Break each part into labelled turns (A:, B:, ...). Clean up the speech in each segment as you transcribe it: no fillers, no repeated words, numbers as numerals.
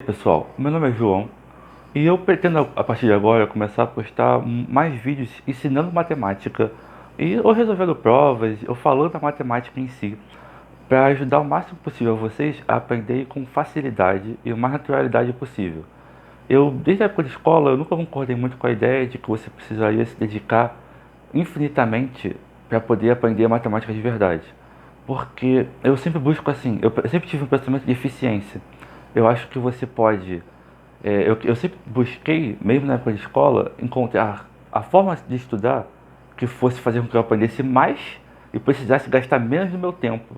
A: Pessoal, meu nome é João e eu pretendo a partir de agora começar a postar mais vídeos ensinando matemática e ou resolvendo provas ou falando da matemática em si, para ajudar o máximo possível vocês a aprender com facilidade e o mais naturalidade possível. Desde a época de escola, eu nunca concordei muito com a ideia de que você precisaria se dedicar infinitamente para poder aprender matemática de verdade. Porque eu sempre busco assim, eu sempre tive um pensamento de eficiência. Eu acho que você pode eu sempre busquei, mesmo na época de escola, encontrar a forma de estudar que fosse fazer com que eu aprendesse mais e precisasse gastar menos do meu tempo.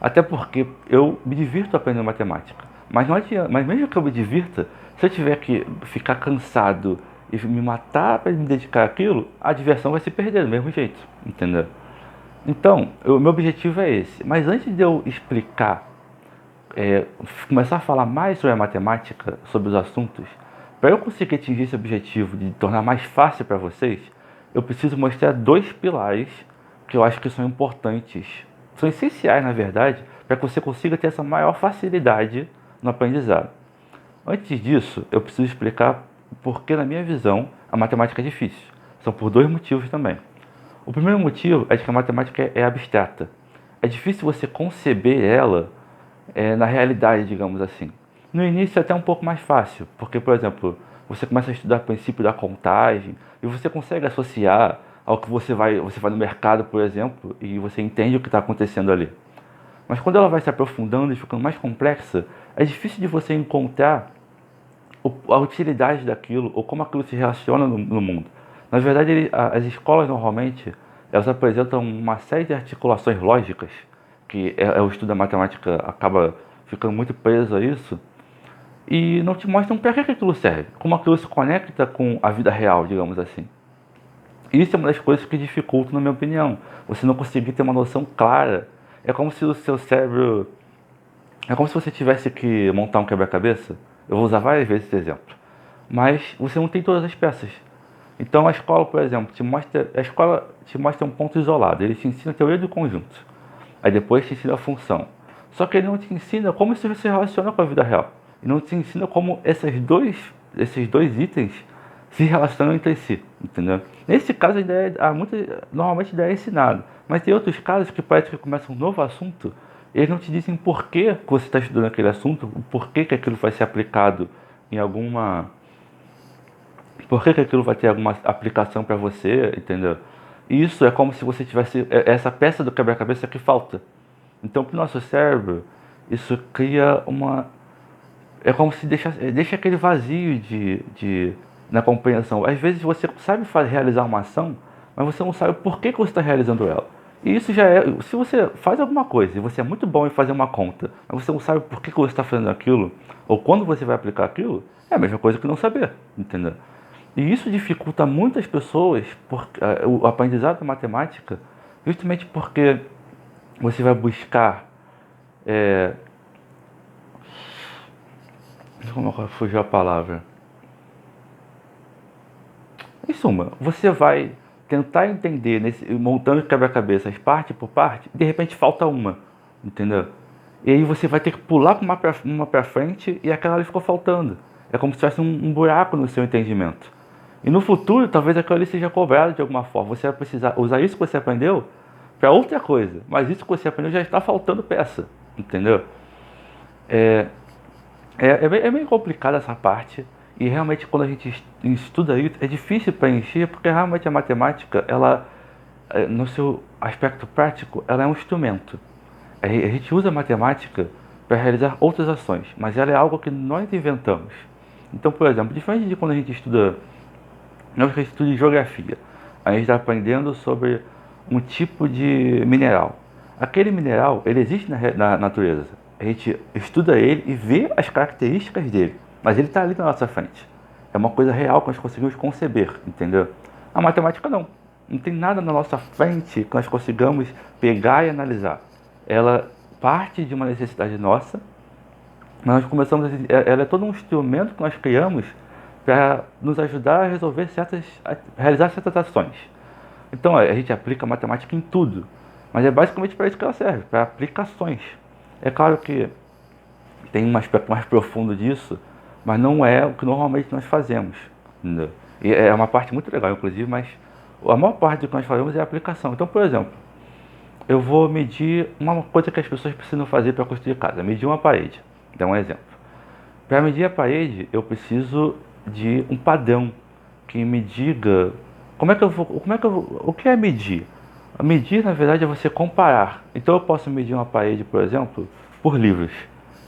A: Até porque eu me divirto aprendendo matemática. Mas, não adianta, mas mesmo que eu me divirta, se eu tiver que ficar cansado e me matar para me dedicar àquilo, a diversão vai se perder do mesmo jeito, entendeu? Então, o meu objetivo é esse. Mas antes de eu explicar é, começar a falar mais sobre a matemática, sobre os assuntos, para eu conseguir atingir esse objetivo de tornar mais fácil para vocês, eu preciso mostrar dois pilares que eu acho que são importantes, são essenciais na verdade, para que você consiga ter essa maior facilidade no aprendizado. Antes disso, eu preciso explicar por que, na minha visão, a matemática é difícil. São por dois motivos também. O primeiro motivo é de que a matemática é abstrata. É difícil você conceber ela na realidade, digamos assim. No início é até um pouco mais fácil, porque, por exemplo, você começa a estudar o princípio da contagem e você consegue associar ao que você vai no mercado, por exemplo, e você entende o que está acontecendo ali. Mas quando ela vai se aprofundando e ficando mais complexa, é difícil de você encontrar a utilidade daquilo ou como aquilo se relaciona no mundo. Na verdade, as escolas normalmente elas apresentam uma série de articulações lógicas, que o estudo da matemática acaba ficando muito preso a isso, e não te mostram para que aquilo serve, como aquilo se conecta com a vida real, digamos assim. Isso é uma das coisas que dificulta, na minha opinião. Você não conseguir ter uma noção clara. É como se o seu cérebro é como se você tivesse que montar um quebra-cabeça. Eu vou usar várias vezes esse exemplo. Mas você não tem todas as peças. Então a escola, por exemplo, a escola te mostra um ponto isolado. Ele te ensina a teoria do conjunto. Aí depois te ensina a função. Só que ele não te ensina como isso se relaciona com a vida real. E não te ensina como esses dois itens se relacionam entre si, entendeu? Nesse caso, normalmente a ideia é ensinada. Mas tem outros casos que parece que começa um novo assunto, eles não te dizem por que você está estudando aquele assunto, por que aquilo vai ser aplicado em alguma. Por que aquilo vai ter alguma aplicação para você, entendeu? E isso é como se você tivesse essa peça do quebra-cabeça que falta. Então, para o nosso cérebro, isso cria uma. É como se deixa aquele vazio na compreensão. Às vezes você sabe realizar uma ação, mas você não sabe por que você está realizando ela. E isso já é. Se você faz alguma coisa e você é muito bom em fazer uma conta, mas você não sabe por que você está fazendo aquilo, ou quando você vai aplicar aquilo, é a mesma coisa que não saber, entendeu? E isso dificulta muitas pessoas o aprendizado da matemática, justamente porque você vai buscar. É, como fugiu a palavra? Em suma, você vai tentar entender, montando quebra-cabeças parte por parte, e de repente falta uma, entendeu? E aí você vai ter que pular uma pra frente e aquela ali ficou faltando. É como se tivesse um buraco no seu entendimento. E no futuro, talvez aquilo ali seja cobrado de alguma forma. Você vai precisar usar isso que você aprendeu para outra coisa. Mas isso que você aprendeu já está faltando peça, entendeu? É, é meio complicada essa parte. E realmente quando a gente estuda isso, é difícil preencher, porque realmente a matemática, ela, no seu aspecto prático, ela é um instrumento. A gente usa a matemática para realizar outras ações, mas ela é algo que nós inventamos. Então, por exemplo, diferente de quando a gente estuda, nós que estuda geografia, a gente está aprendendo sobre um tipo de mineral. Aquele mineral, ele existe na natureza. A gente estuda ele e vê as características dele, mas ele está ali na nossa frente. É uma coisa real que nós conseguimos conceber, entendeu? A matemática não. Não tem nada na nossa frente que nós consigamos pegar e analisar. Ela parte de uma necessidade nossa, mas nós começamos ela é todo um instrumento que nós criamos para nos ajudar a realizar certas ações. Então a gente aplica a matemática em tudo, mas é basicamente para isso que ela serve, para aplicações. É claro que tem um aspecto mais profundo disso, mas não é o que normalmente nós fazemos, entendeu? E é uma parte muito legal, inclusive, mas a maior parte do que nós fazemos é a aplicação. Então, por exemplo, eu vou medir uma coisa que as pessoas precisam fazer para construir casa, medir uma parede. Dá um exemplo. Para medir a parede, eu preciso de um padrão que me diga o que é medir? Medir, na verdade, é você comparar. Então eu posso medir uma parede, por exemplo, por livros.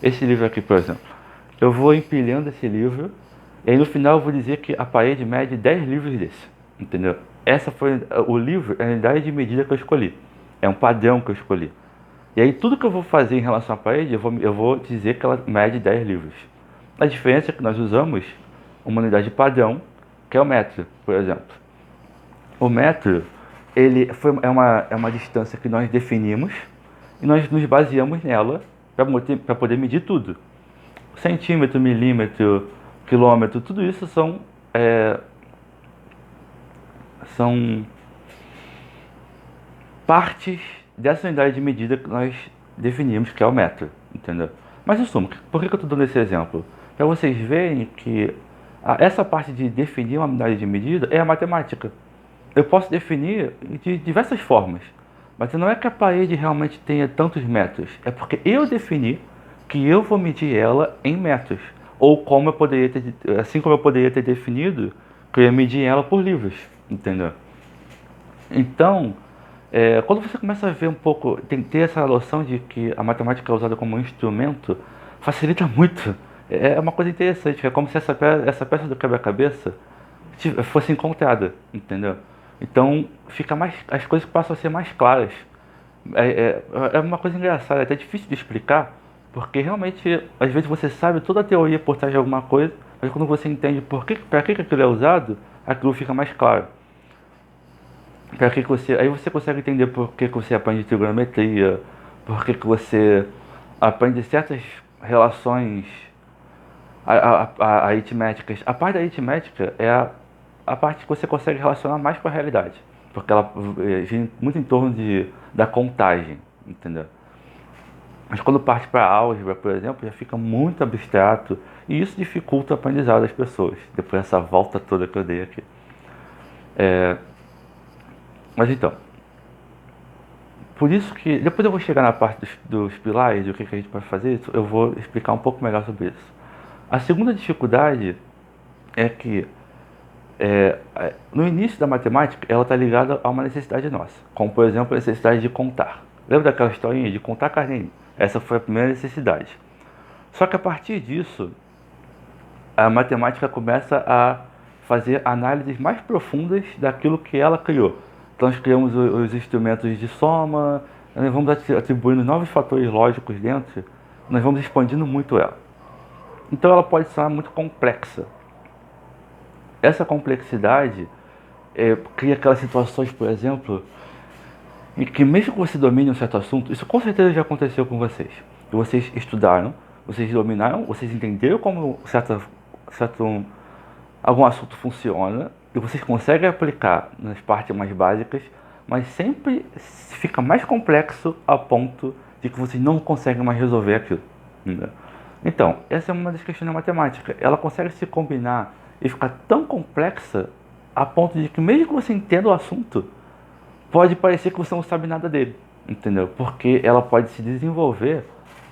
A: Esse livro aqui, por exemplo. Eu vou empilhando esse livro e aí no final eu vou dizer que a parede mede 10 livros desse. Entendeu? Essa foi o livro, é a unidade de medida que eu escolhi. É um padrão que eu escolhi. E aí tudo que eu vou fazer em relação à parede, eu vou dizer que ela mede 10 livros. A diferença é que nós usamos uma unidade padrão, que é o metro, por exemplo. O metro, é uma distância que nós definimos e nós nos baseamos nela para poder medir tudo. Centímetro, milímetro, quilômetro, tudo isso são partes dessa unidade de medida que nós definimos, que é o metro, entendeu? Mas em suma, por que eu estou dando esse exemplo? Para vocês verem que essa parte de definir uma unidade de medida é a matemática. Eu posso definir de diversas formas, mas não é que a parede realmente tenha tantos metros, é porque eu defini que eu vou medir ela em metros, ou assim como eu poderia ter definido que eu ia medir ela por livros, entendeu? Então, quando você começa a ver um pouco, ter essa noção de que a matemática é usada como um instrumento, facilita muito. É uma coisa interessante, é como se essa peça do quebra-cabeça fosse encontrada, entendeu? Então, as coisas passam a ser mais claras. É uma coisa engraçada, é até difícil de explicar, porque realmente, às vezes você sabe toda a teoria por trás de alguma coisa, mas quando você entende para que aquilo é usado, aquilo fica mais claro. Aí você consegue entender por que você aprende trigonometria, por que você aprende certas relações aritméticas. A parte da aritmética é a parte que você consegue relacionar mais com a realidade, porque ela gira muito em torno da contagem, entendeu? Mas quando parte para a álgebra, por exemplo, já fica muito abstrato e isso dificulta o aprendizado das pessoas, depois dessa volta toda que eu dei aqui. Mas então, por isso que depois eu vou chegar na parte dos pilares, do que a gente pode fazer, eu vou explicar um pouco melhor sobre isso. A segunda dificuldade é que no início da matemática ela está ligada a uma necessidade nossa, como por exemplo a necessidade de contar. Lembra daquela historinha de contar carneirinho? Essa foi a primeira necessidade. Só que a partir disso, a matemática começa a fazer análises mais profundas daquilo que ela criou. Então nós criamos os instrumentos de soma, nós vamos atribuindo novos fatores lógicos dentro, nós vamos expandindo muito ela. Então ela pode ser muito complexa. Essa complexidade cria aquelas situações, por exemplo, em que mesmo que você domine um certo assunto, isso com certeza já aconteceu com vocês. E vocês estudaram, vocês dominaram, vocês entenderam como algum assunto funciona, e vocês conseguem aplicar nas partes mais básicas, mas sempre fica mais complexo a ponto de que vocês não conseguem mais resolver aquilo. Entendeu? Então, essa é uma das questões da matemática. Ela consegue se combinar e ficar tão complexa a ponto de que mesmo que você entenda o assunto, pode parecer que você não sabe nada dele, entendeu? Porque ela pode se desenvolver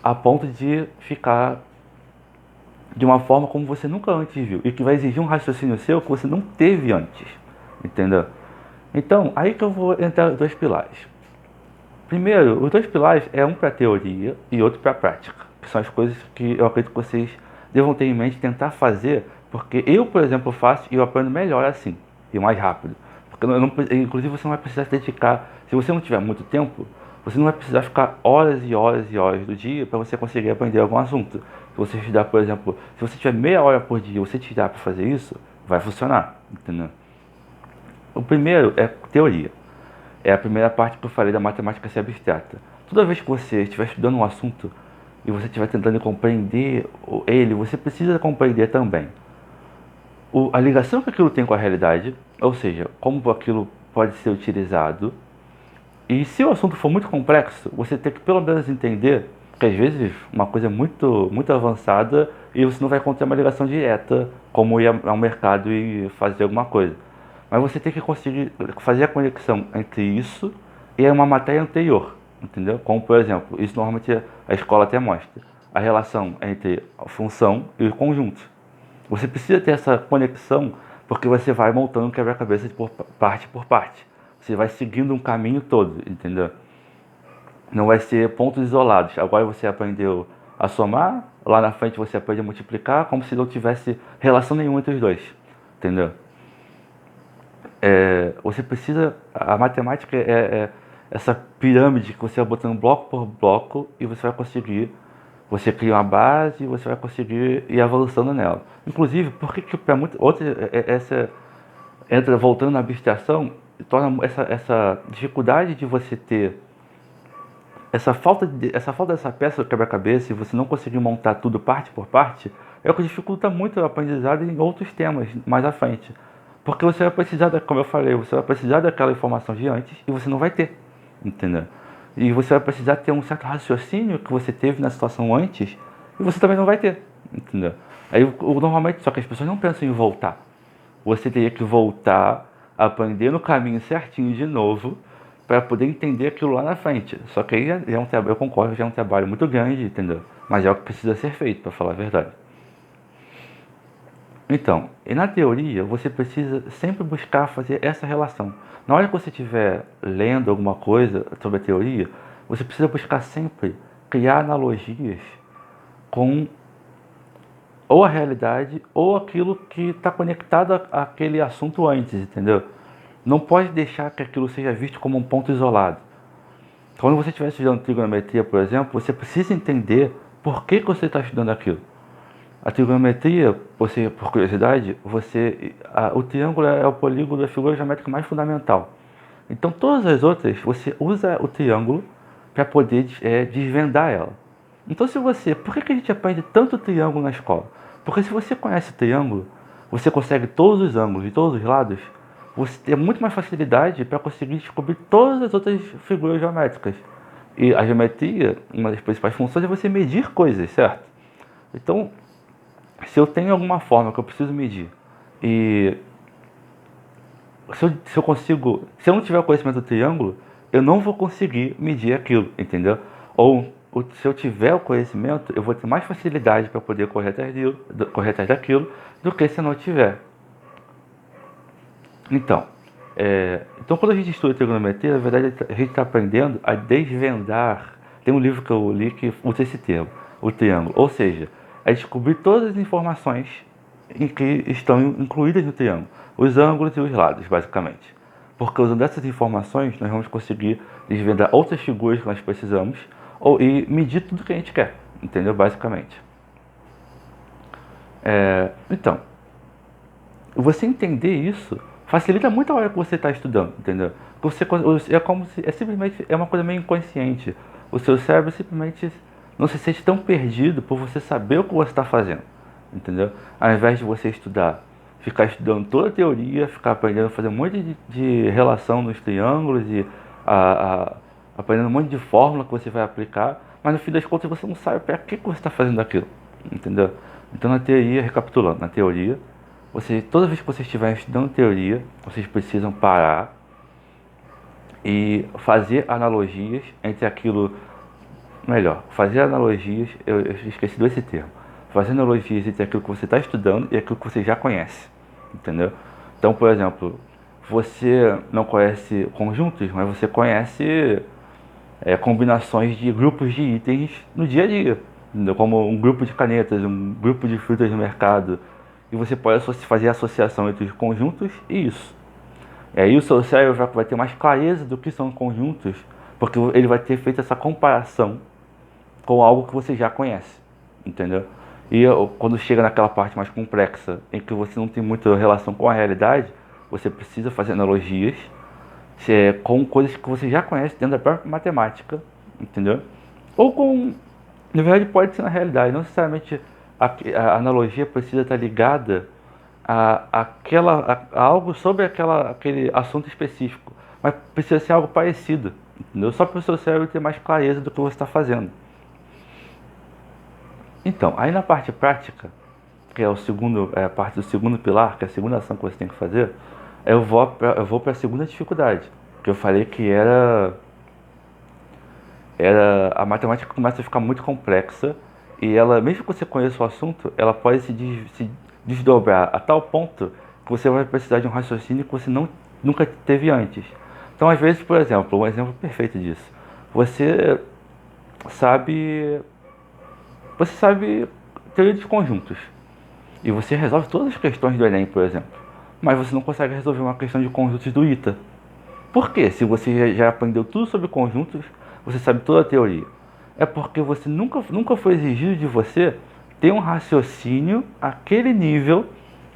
A: a ponto de ficar de uma forma como você nunca antes viu e que vai exigir um raciocínio seu que você não teve antes, entendeu? Então, aí que eu vou entrar os dois pilares. Primeiro, os dois pilares é um para teoria e outro para prática, que são as coisas que eu acredito que vocês devam ter em mente, tentar fazer, porque eu, por exemplo, faço e eu aprendo melhor assim, e mais rápido. Porque inclusive você não vai precisar se dedicar, se você não tiver muito tempo, você não vai precisar ficar horas e horas e horas do dia para você conseguir aprender algum assunto. Se você estudar, por exemplo, se você tiver meia hora por dia, você tirar para fazer isso, vai funcionar, entendeu? O primeiro é teoria. É a primeira parte que eu falei da matemática ser abstrata. Toda vez que você estiver estudando um assunto e você estiver tentando compreender ele, você precisa compreender também a ligação que aquilo tem com a realidade, ou seja, como aquilo pode ser utilizado. E se o assunto for muito complexo, você tem que pelo menos entender Porque às vezes uma coisa é muito avançada e você não vai encontrar uma ligação direta, como ir ao mercado e fazer alguma coisa. Mas você tem que conseguir fazer a conexão entre isso e uma matéria anterior, entendeu? Como, por exemplo, isso normalmente a escola até mostra, a relação entre a função e o conjunto. Você precisa ter essa conexão porque você vai montando o quebra-cabeça por parte. Você vai seguindo um caminho todo, entendeu? Não vai ser pontos isolados. Agora você aprendeu a somar, lá na frente você aprende a multiplicar, como se não tivesse relação nenhuma entre os dois, entendeu? Você precisa, a matemática é essa pirâmide que você vai botando bloco por bloco e você vai conseguir, você cria uma base e você vai conseguir ir avançando nela. Inclusive, por que para muito outra essa entra voltando na abstração, torna essa dificuldade de você ter essa falta dessa peça do quebra-cabeça e você não conseguir montar tudo parte por parte, é o que dificulta muito o aprendizado em outros temas mais à frente. Porque você vai precisar, como eu falei, você vai precisar daquela informação de antes e você não vai ter, entendeu? E você vai precisar ter um certo raciocínio que você teve na situação antes e você também não vai ter, entendeu? Aí, normalmente, só que as pessoas não pensam em voltar. Você teria que voltar, aprender no caminho certinho de novo, para poder entender aquilo lá na frente. Só que aí é um trabalho, eu concordo, já é um trabalho muito grande, entendeu? Mas é o que precisa ser feito, para falar a verdade. Então, e na teoria, você precisa sempre buscar fazer essa relação. Na hora que você estiver lendo alguma coisa sobre a teoria, você precisa buscar sempre criar analogias com ou a realidade ou aquilo que está conectado àquele assunto antes, entendeu? Não pode deixar que aquilo seja visto como um ponto isolado. Quando você estiver estudando trigonometria, por exemplo, você precisa entender por que você está estudando aquilo. A trigonometria, você, por curiosidade, o triângulo é o polígono da figura geométrica mais fundamental. Então, todas as outras, você usa o triângulo para poder desvendar ela. Então, por que a gente aprende tanto triângulo na escola? Porque se você conhece o triângulo, você consegue todos os ângulos e todos os lados, você tem muito mais facilidade para conseguir descobrir todas as outras figuras geométricas. E a geometria, uma das principais funções é você medir coisas, certo? Então, se eu tenho alguma forma que eu preciso medir e se eu não tiver o conhecimento do triângulo, eu não vou conseguir medir aquilo, entendeu? Ou se eu tiver o conhecimento, eu vou ter mais facilidade para poder correr atrás daquilo do que se eu não tiver. Então quando a gente estuda trigonometria, na verdade a gente está aprendendo a desvendar. Tem um livro que eu li que usa esse termo, o triângulo. Ou seja, é descobrir todas as informações em que estão incluídas no triângulo. Os ângulos e os lados, basicamente. Porque usando essas informações, nós vamos conseguir desvendar outras figuras que nós precisamos e medir tudo que a gente quer, entendeu? Basicamente. Então, você entender isso facilita muito a hora que você está estudando, entendeu? É uma coisa meio inconsciente. O seu cérebro simplesmente não se sente tão perdido por você saber o que você está fazendo, entendeu? Ao invés de você ficar estudando toda a teoria, ficar aprendendo a fazer um monte de relação nos triângulos e aprendendo um monte de fórmula que você vai aplicar, mas no fim das contas você não sabe para que você está fazendo aquilo, entendeu? Então na teoria, recapitulando, na teoria, toda vez que vocês estiverem estudando teoria, vocês precisam parar e fazer analogias entre aquilo. Fazer analogias, eu esqueci desse termo. Fazer analogias entre aquilo que você está estudando e aquilo que você já conhece, entendeu? Então, por exemplo, você não conhece conjuntos, mas você conhece combinações de grupos de itens no dia a dia, entendeu? Como um grupo de canetas, um grupo de frutas no mercado. E você pode fazer a associação entre os conjuntos e isso. E aí o seu cérebro vai ter mais clareza do que são conjuntos, porque ele vai ter feito essa comparação com algo que você já conhece, entendeu? E quando chega naquela parte mais complexa, em que você não tem muita relação com a realidade, você precisa fazer analogias com coisas que você já conhece dentro da própria matemática, entendeu? Ou na verdade pode ser na realidade, não necessariamente a analogia precisa estar ligada a algo sobre aquele assunto específico, mas precisa ser algo parecido, entendeu? Só para o seu cérebro ter mais clareza do que você está fazendo. Então, aí na parte prática, que é o segundo, é a parte do segundo pilar, que é a segunda ação que você tem que fazer, eu vou para a segunda dificuldade, que eu falei que era a matemática começa a ficar muito complexa e ela, mesmo que você conheça o assunto, ela pode se desdobrar a tal ponto que você vai precisar de um raciocínio que você nunca teve antes. Então, às vezes, por exemplo, um exemplo perfeito disso, você sabe, você sabe teoria dos conjuntos e você resolve todas as questões do Enem, por exemplo, mas você não consegue resolver uma questão de conjuntos do ITA. Por quê? Se você já aprendeu tudo sobre conjuntos, você sabe toda a teoria. É porque você nunca foi exigido de você ter um raciocínio aquele nível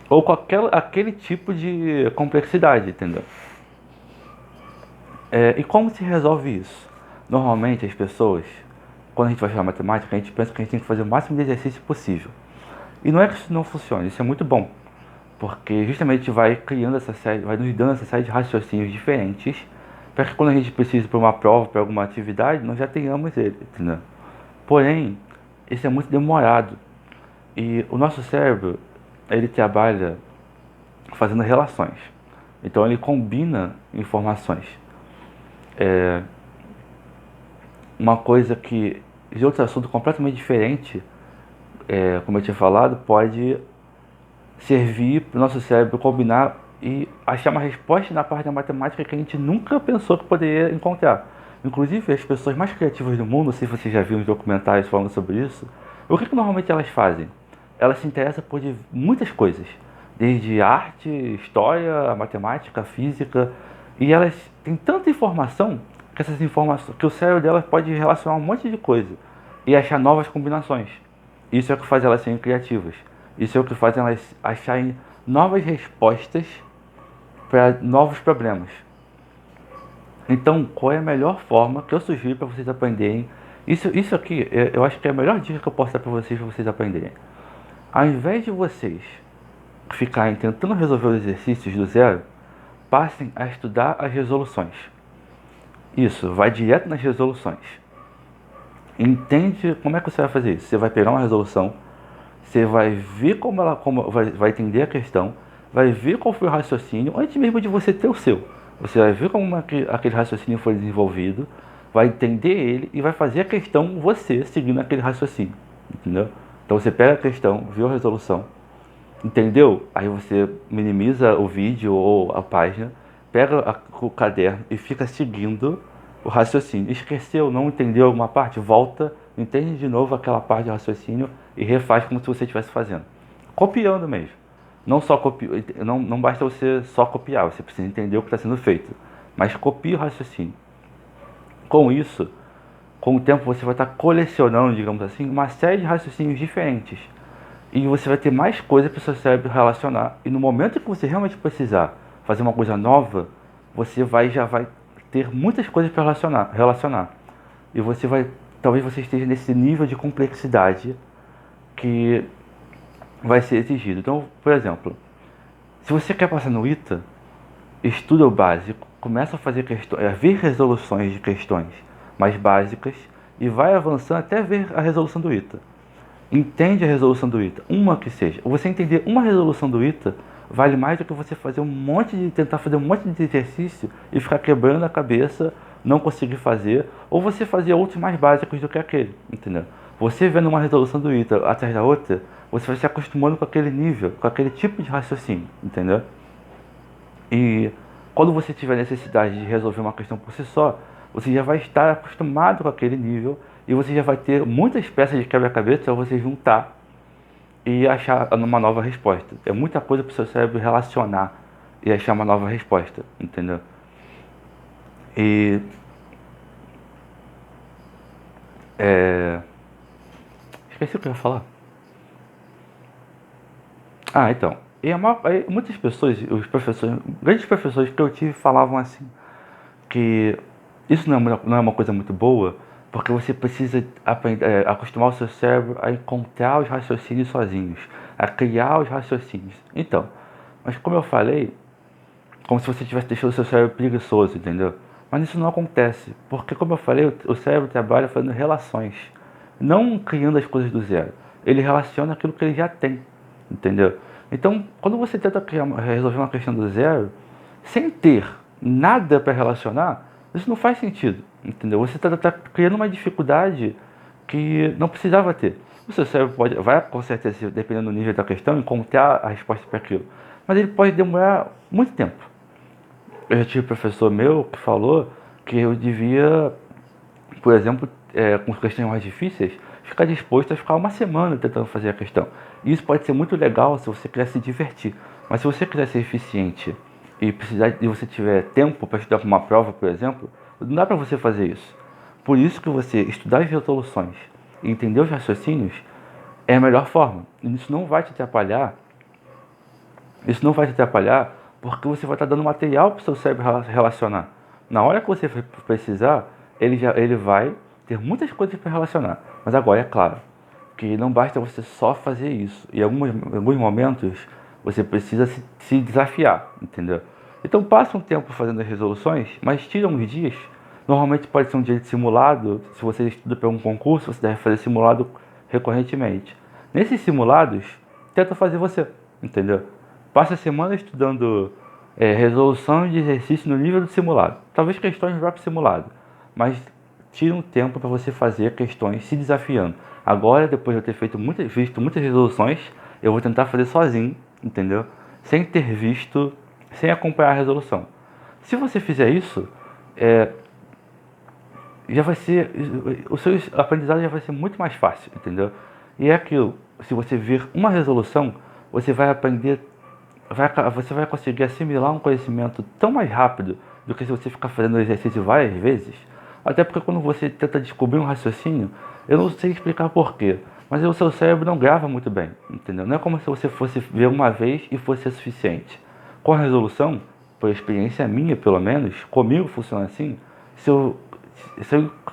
A: ou com aquele tipo de complexidade, entendeu? E como se resolve isso? Normalmente as pessoas, quando a gente vai estudar matemática, a gente pensa que a gente tem que fazer o máximo de exercício possível. E não é que isso não funcione, isso é muito bom. Porque justamente vai criando essa série, vai nos dando essa série de raciocínios diferentes, para que quando a gente precise para uma prova, para alguma atividade, nós já tenhamos ele, entendeu? Porém, isso é muito demorado. E o nosso cérebro, ele trabalha fazendo relações. Então ele combina informações. Uma coisa que de outro assunto completamente diferente, como eu tinha falado, pode servir para o nosso cérebro combinar e achar uma resposta na parte da matemática que a gente nunca pensou que poderia encontrar. Inclusive, as pessoas mais criativas do mundo, se você já viu uns documentários falando sobre isso, o que normalmente elas fazem? Elas se interessam por muitas coisas, desde arte, história, matemática, física, e elas têm tanta informação que essas informações, que o cérebro delas pode relacionar um monte de coisa e achar novas combinações. Isso é o que faz elas serem criativas. Isso é o que faz elas acharem novas respostas para novos problemas. Então, qual é a melhor forma que eu sugiro para vocês aprenderem? Isso aqui, eu acho que é a melhor dica que eu posso dar para vocês aprenderem. Ao invés de vocês ficarem tentando resolver os exercícios do zero, passem a estudar as resoluções. Isso, vai direto nas resoluções. Entende como é que você vai fazer isso? Você vai pegar uma resolução, você vai ver vai entender a questão, vai ver qual foi o raciocínio, antes mesmo de você ter o seu. Você vai ver como aquele raciocínio foi desenvolvido, vai entender ele e vai fazer a questão você seguindo aquele raciocínio, entendeu? Então você pega a questão, viu a resolução, entendeu? Aí você minimiza o vídeo ou a página, pega o caderno e fica seguindo o raciocínio. Esqueceu, não entendeu alguma parte? Volta, entende de novo aquela parte do raciocínio e refaz como se você estivesse fazendo. Copiando mesmo. Não basta você só copiar, você precisa entender o que está sendo feito. Mas copie o raciocínio. Com isso, com o tempo você vai estar colecionando, digamos assim, uma série de raciocínios diferentes. E você vai ter mais coisas para o seu cérebro relacionar. E no momento que você realmente precisar fazer uma coisa nova, já vai ter muitas coisas para relacionar. E talvez você esteja nesse nível de complexidade que vai ser exigido. Então, por exemplo, se você quer passar no ITA, estuda o básico, começa a fazer questões, a ver resoluções de questões mais básicas e vai avançando até ver a resolução do ITA. Entende a resolução do ITA, uma que seja. Você entender uma resolução do ITA vale mais do que você tentar fazer um monte de exercício e ficar quebrando a cabeça, não conseguir fazer, ou você fazer outros mais básicos do que aquele, entendeu? Você vendo uma resolução do ITA atrás da outra, você vai se acostumando com aquele nível, com aquele tipo de raciocínio, entendeu? E quando você tiver necessidade de resolver uma questão por si só, você já vai estar acostumado com aquele nível e você já vai ter muitas peças de quebra-cabeça para você juntar e achar uma nova resposta. É muita coisa para o seu cérebro relacionar e achar uma nova resposta, entendeu? E esqueci o que eu ia falar. Então. Muitas pessoas, os professores, grandes professores que eu tive falavam assim, que isso não é uma coisa muito boa, porque você precisa acostumar o seu cérebro a encontrar os raciocínios sozinhos, a criar os raciocínios. Então, mas como eu falei, como se você tivesse deixado o seu cérebro preguiçoso, entendeu? Mas isso não acontece, porque como eu falei, o cérebro trabalha fazendo relações, não criando as coisas do zero. ele relaciona aquilo que ele já tem, entendeu? Então, quando você tenta resolver uma questão do zero, sem ter nada para relacionar, isso não faz sentido, entendeu? Você está criando uma dificuldade que não precisava ter. O seu cérebro vai, com certeza, dependendo do nível da questão, encontrar a resposta para aquilo. Mas ele pode demorar muito tempo. Eu já tive um professor meu que falou que eu devia, por exemplo, com questões mais difíceis, ficar disposto a ficar uma semana tentando fazer a questão. E isso pode ser muito legal se você quiser se divertir. Mas se você quiser ser eficiente e você tiver tempo para estudar para uma prova, por exemplo, não dá para você fazer isso. Por isso que você estudar as resoluções e entender os raciocínios é a melhor forma. E isso não vai te atrapalhar. Isso não vai te atrapalhar porque você vai estar dando material para o seu cérebro relacionar. Na hora que você precisar, ele vai ter muitas coisas para relacionar. Mas agora, é claro, que não basta você só fazer isso. Em alguns momentos, você precisa se desafiar, entendeu? Então, passa um tempo fazendo as resoluções, mas tira uns dias. Normalmente pode ser um dia de simulado. Se você estuda para um concurso, você deve fazer simulado recorrentemente. Nesses simulados, tenta fazer você, entendeu? Passa a semana estudando resolução de exercício no nível do simulado. Talvez questões do próprio simulado, mas tira um tempo para você fazer questões se desafiando. Agora, depois de eu ter visto muitas resoluções, eu vou tentar fazer sozinho, entendeu? Sem ter visto, sem acompanhar a resolução. Se você fizer isso, já vai ser, o seu aprendizado já vai ser muito mais fácil, entendeu? E é aquilo, se você ver uma resolução, você vai aprender, você vai conseguir assimilar um conhecimento tão mais rápido do que se você ficar fazendo o exercício várias vezes. Até porque quando você tenta descobrir um raciocínio, eu não sei explicar porquê, mas o seu cérebro não grava muito bem, entendeu? Não é como se você fosse ver uma vez e fosse ser suficiente. Com a resolução, por experiência minha pelo menos, comigo funciona assim, se eu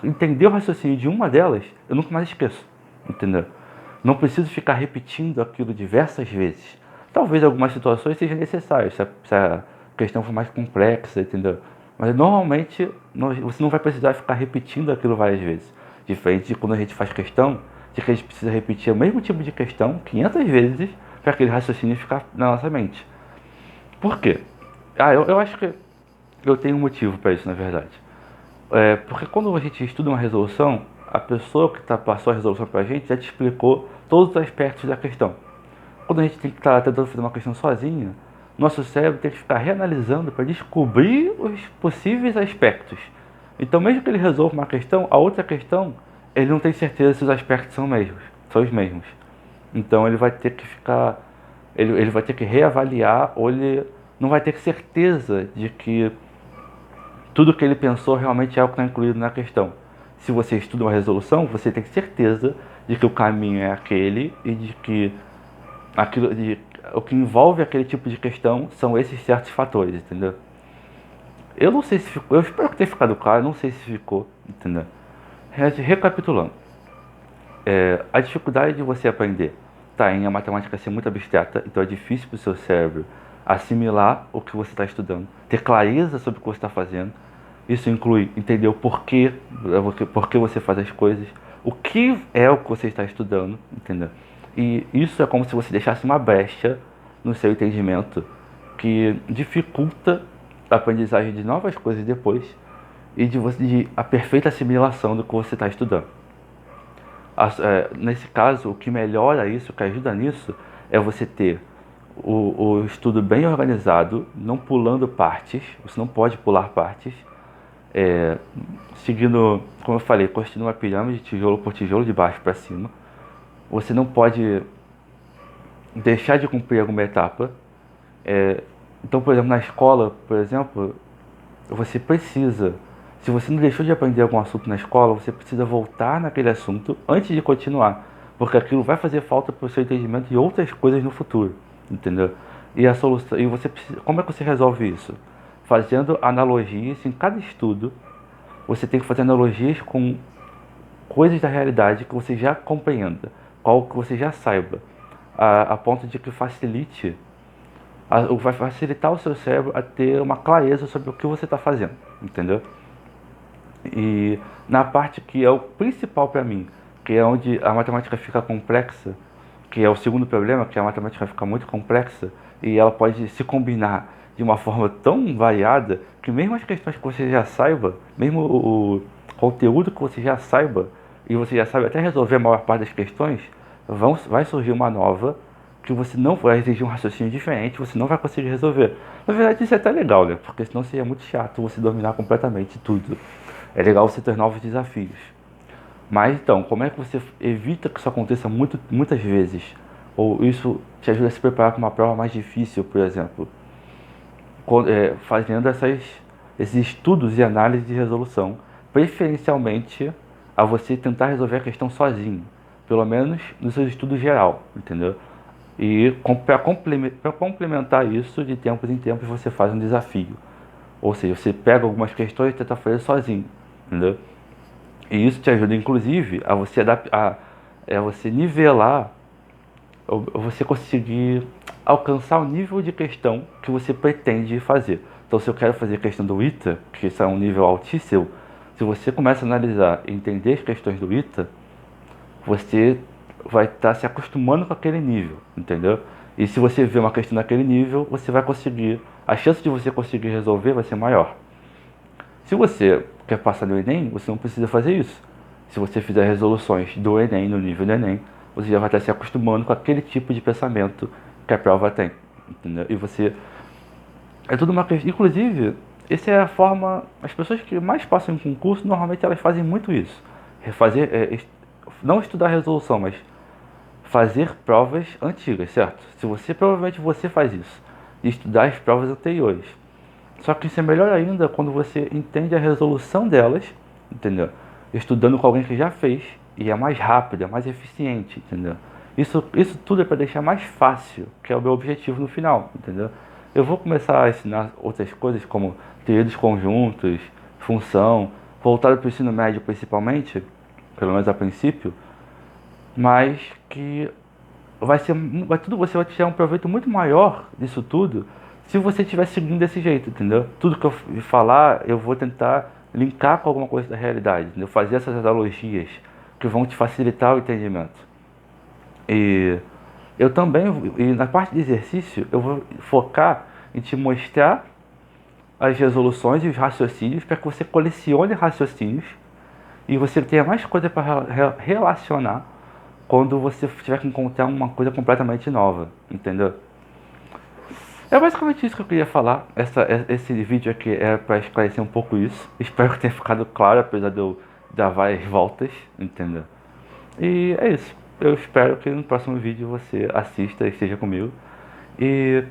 A: entender o raciocínio de uma delas, eu nunca mais esqueço, entendeu? Não preciso ficar repetindo aquilo diversas vezes. Talvez algumas situações sejam necessárias, se a questão for mais complexa, entendeu? Mas normalmente você não vai precisar ficar repetindo aquilo várias vezes. Diferente de quando a gente faz questão, de que a gente precisa repetir o mesmo tipo de questão 500 vezes para aquele raciocínio ficar na nossa mente. Por quê? Eu acho que eu tenho um motivo para isso, na verdade. Porque quando a gente estuda uma resolução, a pessoa que passou a resolução para a gente já te explicou todos os aspectos da questão. Quando a gente tem que estar tentando fazer uma questão sozinha, nosso cérebro tem que ficar reanalisando para descobrir os possíveis aspectos. Então, mesmo que ele resolva uma questão, a outra questão, ele não tem certeza se os aspectos são os mesmos. Então, ele vai ter que ficar, ele vai ter que reavaliar, ou ele não vai ter certeza de que tudo que ele pensou realmente é o que está incluído na questão. Se você estuda uma resolução, você tem certeza de que o caminho é aquele e de que o que envolve aquele tipo de questão são esses certos fatores, entendeu? Eu não sei se ficou, eu espero que tenha ficado claro, não sei se ficou, entendeu? Recapitulando, a dificuldade de você aprender está em a matemática ser muito abstrata, então é difícil para o seu cérebro assimilar o que você está estudando, ter clareza sobre o que você está fazendo. Isso inclui entender o porquê você faz as coisas, o que é o que você está estudando, entendeu? E isso é como se você deixasse uma brecha no seu entendimento que dificulta a aprendizagem de novas coisas depois e de a perfeita assimilação do que você está estudando. Nesse caso, o que melhora isso, o que ajuda nisso, é você ter o estudo bem organizado, não pulando partes, você não pode pular partes, seguindo, como eu falei, construindo uma pirâmide, tijolo por tijolo, de baixo para cima. Você não pode deixar de cumprir alguma etapa. Então, por exemplo, na escola, por exemplo, você precisa, se você não deixou de aprender algum assunto na escola, você precisa voltar naquele assunto antes de continuar, porque aquilo vai fazer falta para o seu entendimento de outras coisas no futuro, entendeu? E a solução, como é que você resolve isso? Fazendo analogias em cada estudo. Você tem que fazer analogias com coisas da realidade que você já compreenda, qual que você já saiba, a ponto de que vai facilitar o seu cérebro a ter uma clareza sobre o que você está fazendo, entendeu? E na parte que é o principal para mim, que é onde a matemática fica complexa, que é o segundo problema, que a matemática fica muito complexa e ela pode se combinar de uma forma tão variada que mesmo as questões que você já saiba, mesmo o conteúdo que você já saiba e você já sabe até resolver a maior parte das questões, vai surgir uma nova que você não vai exigir um raciocínio diferente, você não vai conseguir resolver. Na verdade isso é até legal, né? Porque senão seria muito chato você dominar completamente tudo. É legal você ter novos desafios. Mas então, como é que você evita que isso aconteça muitas vezes? Ou isso te ajuda a se preparar para uma prova mais difícil, por exemplo? Fazendo esses estudos e análise de resolução, preferencialmente a você tentar resolver a questão sozinho, pelo menos no seu estudo geral, entendeu? E para complementar isso, de tempos em tempos você faz um desafio. Ou seja, você pega algumas questões e tenta fazer sozinho, entendeu? E isso te ajuda, inclusive, a você adaptar, você nivelar, ou você conseguir alcançar o nível de questão que você pretende fazer. Então, se eu quero fazer questão do ITA, que isso é um nível altíssimo, se você começa a analisar e entender as questões do ITA, você vai estar se acostumando com aquele nível, entendeu? E se você vê uma questão naquele nível, você vai conseguir, a chance de você conseguir resolver vai ser maior. Se você quer passar no Enem, você não precisa fazer isso. Se você fizer resoluções do Enem, no nível do Enem, você já vai estar se acostumando com aquele tipo de pensamento que a prova tem, entendeu? E você... É tudo uma questão... Inclusive, essa é a forma... As pessoas que mais passam em concurso, normalmente elas fazem muito isso. Refazer... não estudar resolução, mas fazer provas antigas, certo? Se você... Provavelmente você faz isso. De estudar as provas anteriores. Só que isso é melhor ainda quando você entende a resolução delas, entendeu? Estudando com alguém que já fez, e é mais rápido, é mais eficiente, entendeu? Isso tudo é para deixar mais fácil, que é o meu objetivo no final, entendeu? Eu vou começar a ensinar outras coisas como teoria dos conjuntos, função, voltado para o ensino médio principalmente, pelo menos a princípio, mas que você vai tirar um proveito muito maior disso tudo se você estiver seguindo desse jeito, entendeu? Tudo que eu falar, eu vou tentar linkar com alguma coisa da realidade, entendeu? Fazer essas analogias que vão te facilitar o entendimento. E eu também, e na parte de exercício, eu vou focar em te mostrar as resoluções e os raciocínios para que você colecione raciocínios e você tenha mais coisa para relacionar quando você tiver que encontrar uma coisa completamente nova, entendeu? É basicamente isso que eu queria falar. Esse vídeo aqui é para esclarecer um pouco isso. Espero que tenha ficado claro, apesar de eu dar várias voltas, entendeu? E é isso. Eu espero que no próximo vídeo você assista e esteja comigo. E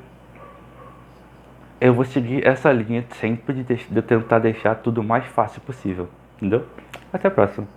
A: eu vou seguir essa linha sempre de tentar deixar tudo o mais fácil possível, entendeu? Até a próxima.